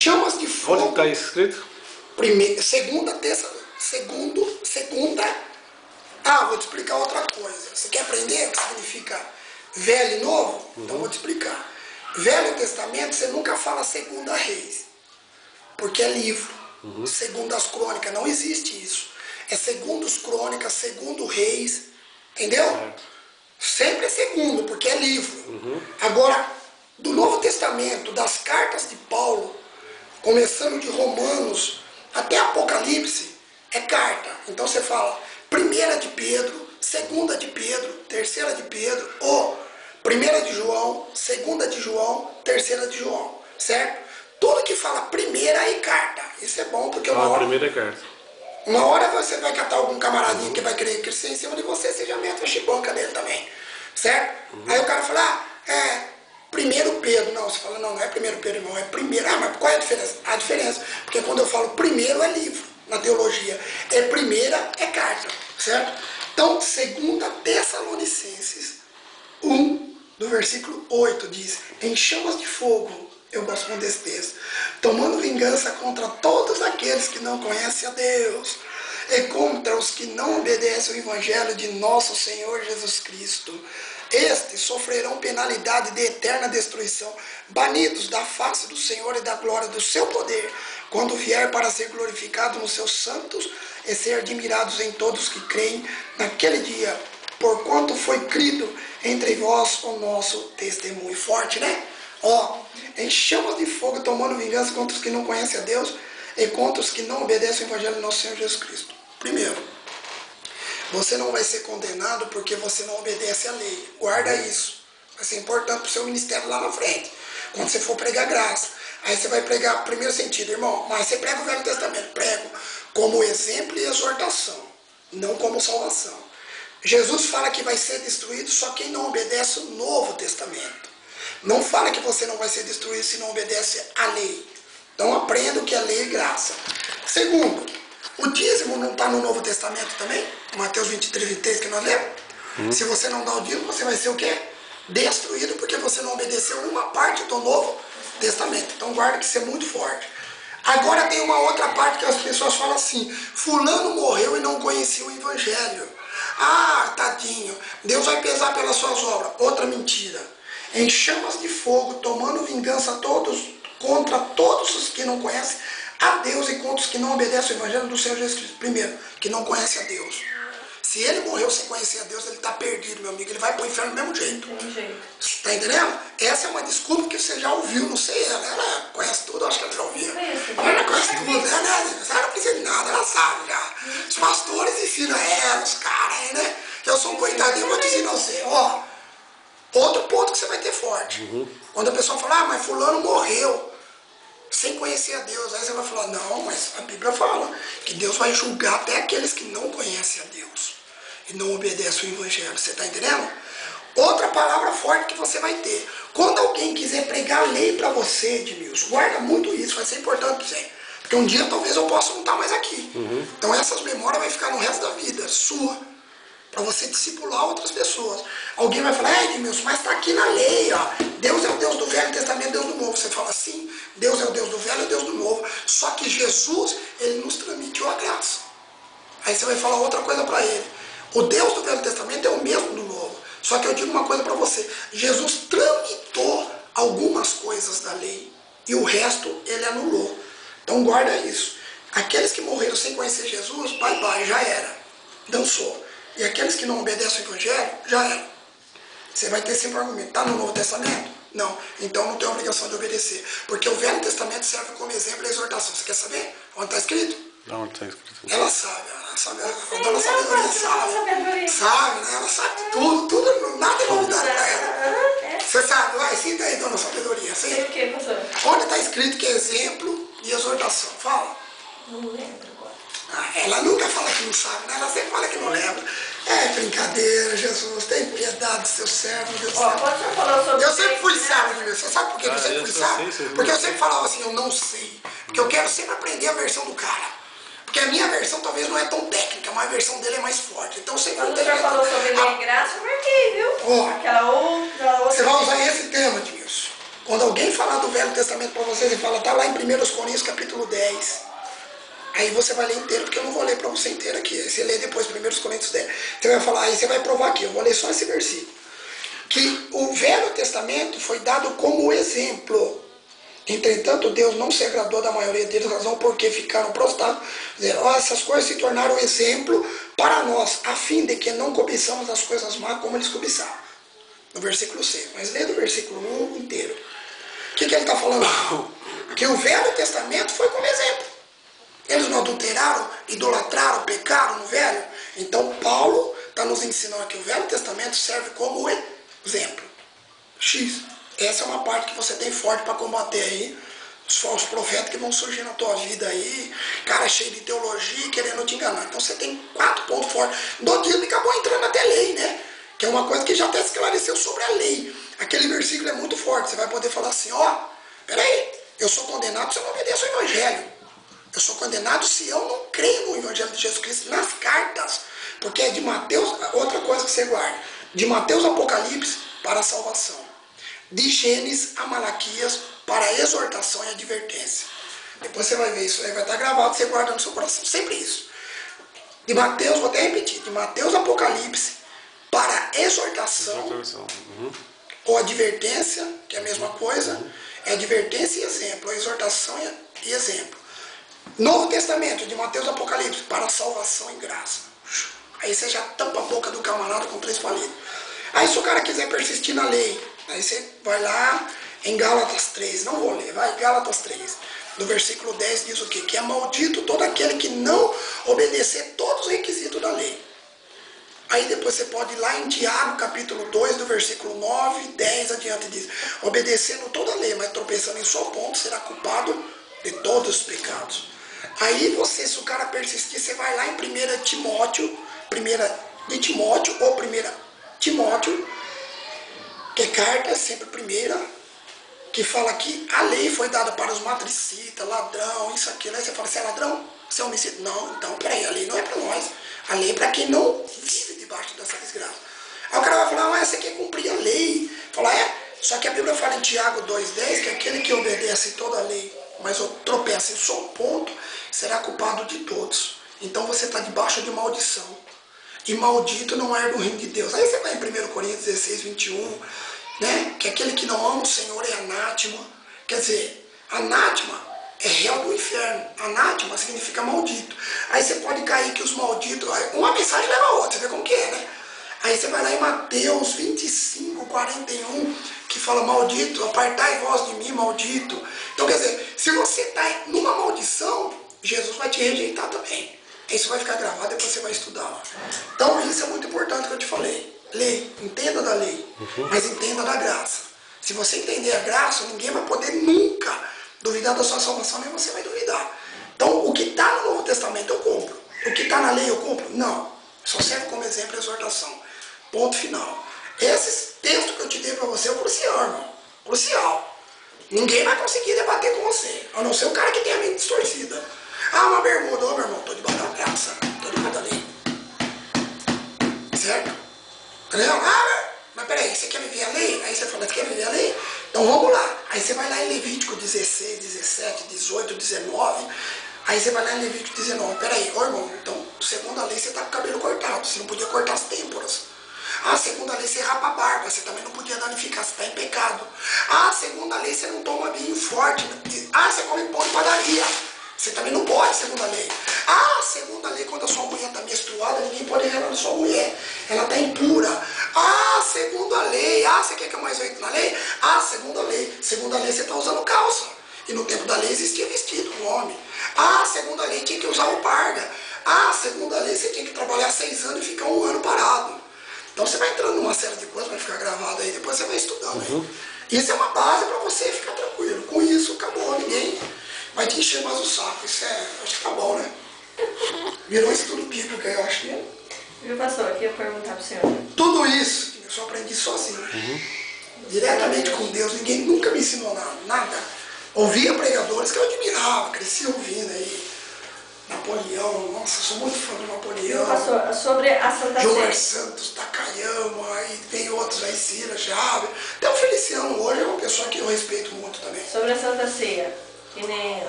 chamas de fogo. Onde está escrito? Segunda. Ah, vou te explicar outra coisa. Você quer aprender o que significa velho e novo? Então vou te explicar. Velho Testamento, você nunca fala segunda Reis, porque é livro. Segundo as crônicas, não existe isso. É segundo os crônicas, segundo Reis, entendeu? Sempre é segundo, porque é livro. Agora, do Novo Testamento, das cartas de Paulo, começando de Romanos até Apocalipse, é carta. Então você fala primeira de Pedro, segunda de Pedro, terceira de Pedro, ou primeira de João, segunda de João, terceira de João, certo? Tudo que fala primeira é carta. Isso é bom, porque uma hora... primeira é carta. Uma hora você vai catar algum camaradinho que vai querer crescer em cima de você, você já mete a chibanca nele também, certo? Aí o cara fala, primeiro Pedro. Não, você fala, não é primeiro Pedro, irmão, é primeiro. Ah, mas qual é a diferença? A diferença, porque quando eu falo primeiro é livro, na teologia. É primeira é carta, certo? Então, 2 Tessalonicenses 1, do versículo 8, diz: em chamas de fogo eu gosto muito desse texto, tomando vingança contra todos aqueles que não conhecem a Deus e contra os que não obedecem ao Evangelho de nosso Senhor Jesus Cristo. Estes sofrerão penalidade de eterna destruição, banidos da face do Senhor e da glória do seu poder, quando vier para ser glorificado nos seus santos e ser admirados em todos que creem naquele dia, porquanto foi crido entre vós o nosso testemunho. Forte, né? Em chamas de fogo, tomando vingança contra os que não conhecem a Deus e contra os que não obedecem ao Evangelho do nosso Senhor Jesus Cristo. Primeiro, você não vai ser condenado porque você não obedece à lei. Guarda isso. Vai ser importante para o seu ministério lá na frente. Quando você for pregar graça. Aí você vai pregar, primeiro sentido, irmão. Mas você prega o Velho Testamento. Prego como exemplo e exortação. Não como salvação. Jesus fala que vai ser destruído só quem não obedece o Novo Testamento. Não fala que você não vai ser destruído se não obedece à lei. Então aprenda o que é lei e graça. Segundo, o dízimo não está no Novo Testamento também? Mateus 23, 23 que nós lemos. Se você não dá o dízimo, você vai ser o quê? Destruído, porque você não obedeceu uma parte do Novo Testamento. Então guarda que isso é muito forte. Agora tem uma outra parte que as pessoas falam assim: fulano morreu e não conhecia o Evangelho. Ah, tadinho, Deus vai pesar pelas suas obras. Outra mentira. Em chamas de fogo, tomando vingança contra todos os que não conhecem a Deus e contra os que não obedecem ao Evangelho do Senhor Jesus Cristo. Primeiro, que não conhece a Deus. Se ele morreu sem conhecer a Deus, ele está perdido, meu amigo. Ele vai para o inferno do mesmo jeito. Está entendendo? Essa é uma desculpa que você já ouviu, não sei ela. Ela conhece tudo, acho que ela já ouviu. Ela conhece tudo, ela não precisa de nada, ela sabe já. Os pastores ensinam ela, os caras aí, né? Eu sou um coitadinho, vou te ensinar você. Outro ponto que você vai ter forte. Quando a pessoa fala, mas fulano morreu sem conhecer a Deus. Aí você vai falar, não, mas a Bíblia fala que Deus vai julgar até aqueles que não conhecem a Deus e não obedecem o Evangelho. Você está entendendo? Outra palavra forte que você vai ter. Quando alguém quiser pregar a lei para você, Edmilson, guarda muito isso, vai ser importante para você. Porque um dia talvez eu possa não estar mais aqui. Então essas memórias vão ficar no resto da vida, sua. Para você discipular outras pessoas. Alguém vai falar, Edmilson, mas está aqui na lei, ó. Deus é o Deus do Velho Testamento, Deus do Novo. Você fala assim, Deus é o Deus do Velho e o Deus do Novo. Só que Jesus, ele nos transmitiu a graça. Aí você vai falar outra coisa para ele. O Deus do Velho Testamento é o mesmo do Novo. Só que eu digo uma coisa para você. Jesus tramitou algumas coisas da lei e o resto ele anulou. Então guarda isso. Aqueles que morreram sem conhecer Jesus, bye bye, já era. Dançou. E aqueles que não obedecem ao Evangelho, já era. Você vai ter sempre um argumento. Está no Novo Testamento? Não. Então não tem obrigação de obedecer. Porque o Velho Testamento serve como exemplo e exortação. Você quer saber onde está escrito? Onde está escrito? Ela sabe. A dona Sabedoria sabe. Sabe, né? Ela sabe tudo, nada é novidade para ela. Você sabe? Vai, cita aí, dona Sabedoria. Sei o que, pastor? Onde está escrito que é exemplo e exortação? Fala. Não lembro. Ela nunca fala que não sabe, né? Ela sempre fala que não lembra. É brincadeira, Jesus, tem piedade do seu servo, Deus. Pode você falar sobre eu sempre fui sábio de mim. Você sabe por que eu sempre fui sábio? Porque eu sempre falava assim, eu não sei. Porque eu quero sempre aprender a versão do cara. Porque a minha versão talvez não é tão técnica, mas a versão dele é mais forte. Então sempre quando você falou sobre lei e graça, eu marquei, viu? Aquela outra. Você vai usar esse tema, Edmilson. Quando alguém falar do Velho Testamento para vocês e fala, tá lá em 1 Coríntios capítulo 10. Aí você vai ler inteiro, porque eu não vou ler para você inteiro aqui. Aí você lê depois 1 Coríntios 10. Você vai falar, aí você vai provar aqui, eu vou ler só esse versículo. Que o Velho Testamento foi dado como exemplo. Entretanto, Deus não se agradou da maioria deles, razão porque ficaram prostrados. Essas coisas se tornaram exemplo para nós, a fim de que não cobiçamos as coisas más como eles cobiçaram. No versículo 6. Mas lê do versículo 1 inteiro. O que ele está falando? Que o Velho Testamento foi como exemplo. Eles não adulteraram, idolatraram, pecaram no Velho. Então Paulo está nos ensinando que o Velho Testamento serve como exemplo. X. Essa é uma parte que você tem forte para combater aí. Os falsos profetas que vão surgir na tua vida aí. Cara cheio de teologia e querendo te enganar. Então você tem 4 pontos fortes. Do dia me acabou entrando até lei, né? Que é uma coisa que já até esclareceu sobre a lei. Aquele versículo é muito forte. Você vai poder falar assim, ó, peraí, eu sou condenado se eu não obedeço ao Evangelho. Eu sou condenado se eu não creio no Evangelho de Jesus Cristo nas cartas. Porque é de Mateus, outra coisa que você guarda, de Mateus a Apocalipse para a salvação. De Gênesis a Malaquias para a exortação e advertência. Depois você vai ver isso aí, vai estar gravado, você guarda no seu coração. Sempre isso. De Mateus, vou até repetir, de Mateus a Apocalipse para exortação ou advertência, que é a mesma coisa, é advertência e exemplo, a exortação e exemplo. Novo Testamento, de Mateus a Apocalipse, para salvação e graça. Aí você já tampa a boca do camarada com 3 palitos. Aí se o cara quiser persistir na lei, aí você vai lá em Gálatas 3, não vou ler, vai, Gálatas 3. No versículo 10 diz o quê? Que é maldito todo aquele que não obedecer todos os requisitos da lei. Aí depois você pode ir lá em Tiago, capítulo 2, do versículo 9, 10 adiante, diz, obedecendo toda a lei, mas tropeçando em só ponto, será culpado de todos os pecados. Aí você, se o cara persistir, você vai lá em 1 Timóteo, 1 de Timóteo, ou 1 Timóteo, que é carta, sempre primeira, que fala que a lei foi dada para os matricitas, ladrão, isso, aquilo. Aí você fala, você é ladrão? Você é homicida? Não, então, peraí, a lei não é para nós. A lei é para quem não vive debaixo dessa desgraça. Aí o cara vai falar, mas você quer cumprir a lei. Fala, só que a Bíblia fala em Tiago 2,10 que aquele que obedece toda a lei, mas tropeça em só um ponto, será culpado de todos. Então você está debaixo de maldição. E maldito não é do reino de Deus. Aí você vai em 1 Coríntios 16, 21, né? Que aquele que não ama o Senhor é anátema. Quer dizer, anátema é réu do inferno. Anátema significa maldito. Aí você pode cair que os malditos... Uma mensagem leva a outra, você vê como que é, né? Aí você vai lá em Mateus 25, 41, que fala, maldito, apartai vós de mim, maldito. Então, quer dizer, se você está numa maldição, Jesus vai te rejeitar também. Isso vai ficar gravado, depois você vai estudar lá. Então, isso é muito importante que eu te falei. Lei, entenda da lei, mas entenda da graça. Se você entender a graça, ninguém vai poder nunca duvidar da sua salvação, nem você vai duvidar. Então, o que está no Novo Testamento eu compro. O que está na lei eu compro? Não. Só serve como exemplo a exortação. Ponto final. Esse texto que eu te dei para você é crucial, irmão. Crucial. Ninguém vai conseguir debater com você, a não ser o cara que tem a mente distorcida. Ah, uma bermuda, meu irmão, estou debaixo da graça, estou debaixo da lei. Certo? Entendeu? Mas peraí, você quer viver a lei? Aí você fala, você quer viver a lei? Então vamos lá. Aí você vai lá em Levítico 16, 17, 18, 19. Aí você vai lá em Levítico 19. Peraí, ô irmão, então, segundo a lei, você está com o cabelo cortado. Você não podia cortar as têmporas. Ah, segundo a lei, você rapa a barba. Você também não podia danificar, você está em pecado. Ah, segundo a lei, você não toma vinho forte. Ah, você come pão de padaria. Você também não pode, segundo a lei. Ah, segundo a lei, quando a sua mulher está menstruada, ninguém pode relar na sua mulher. Ela está impura. Ah, segundo a lei. Ah, você quer que eu mais entre na lei? Ah, segundo a lei. Segundo a lei, você está usando calça. E no tempo da lei existia vestido, um homem. Ah, segundo a lei, tinha que usar alparga. Ah, segundo a lei, você tinha que trabalhar 6 anos e ficar 1 ano parado. Então você vai entrando numa série de coisas, vai ficar gravado aí, depois você vai estudando aí. Isso é uma base para você ficar tranquilo. Com isso, acabou, ninguém vai te encher mais o saco. Isso acho que tá bom, né? Virou estudo bíblico aí, eu acho que é. Viu, pastor, aqui eu ia perguntar para o senhor. Tudo isso, eu só aprendi sozinho. Diretamente com Deus, ninguém nunca me ensinou nada. Ouvia pregadores que eu admirava, crescia ouvindo aí. Napoleão, nossa, sou muito fã do Napoleão. Pastor, sobre a Santa Gilmar Ceia. Santos, Takayama, aí tem outros aí, Cira, Jave. Até o Feliciano hoje é uma pessoa que eu respeito muito também. Sobre a Santa Ceia, que nem